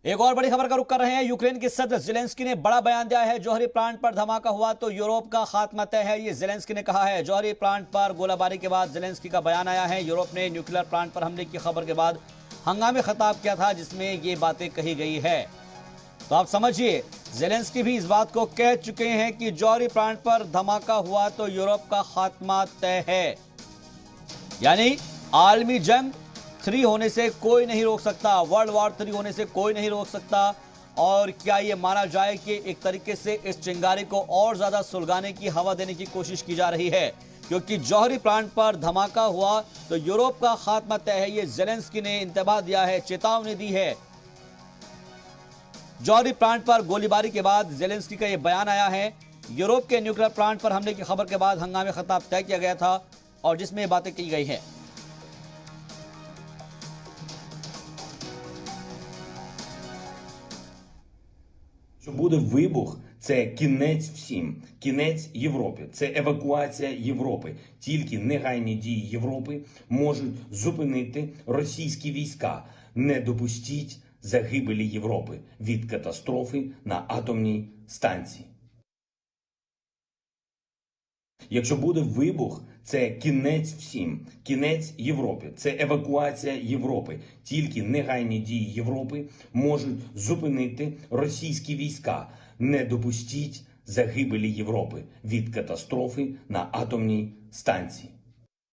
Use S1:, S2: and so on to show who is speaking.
S1: एक और बड़ी खबर का रुख कर रहे हैं। यूक्रेन के सदर ज़ेलेंस्की ने बड़ा बयान दिया है। जौहरी प्लांट पर धमाका हुआ तो यूरोप का खात्मा तय है, ये ज़ेलेंस्की ने कहा है। जौहरी प्लांट पर गोलाबारी के बाद ज़ेलेंस्की का बयान आया है। यूरोप ने न्यूक्लियर प्लांट पर हमले की खबर के बाद हंगामी खिताब किया था, जिसमें ये बातें कही गई है। तो आप समझिए, ज़ेलेंस्की भी इस बात को कह चुके हैं कि जौहरी प्लांट पर धमाका हुआ तो यूरोप का खात्मा तय है। यानी आलमी जंग 3 होने से कोई नहीं रोक सकता, वर्ल्ड वॉर 3 होने से कोई नहीं रोक सकता। और क्या यह माना जाए कि एक तरीके से इस चिंगारी को और ज्यादा सुलगाने की हवा देने की कोशिश की जा रही है, क्योंकि जौहरी प्लांट पर धमाका हुआ तो यूरोप का खात्मा तय है। यह ज़ेलेंस्की ने इंतबाह दिया है, चेतावनी दी है। जौहरी प्लांट पर गोलीबारी के बाद ज़ेलेंस्की का यह बयान आया है। यूरोप के न्यूक्लियर प्लांट पर हमले की खबर के बाद हंगामी खिताब तय किया गया था और जिसमें ये बातें की गई हैं।
S2: Що буде вибух, це кінець всім, кінець Європі, це евакуація Європи. Тільки негайні дії Європи можуть зупинити російські війська. Не допустіть загибелі Європи від катастрофи на атомній станції. Якщо буде вибух, це кінець всім, кінець Європі, це евакуація Європи. Тільки негайні дії Європи можуть зупинити російські війська. Не допустіть загибелі Європи від катастрофи на атомній станції.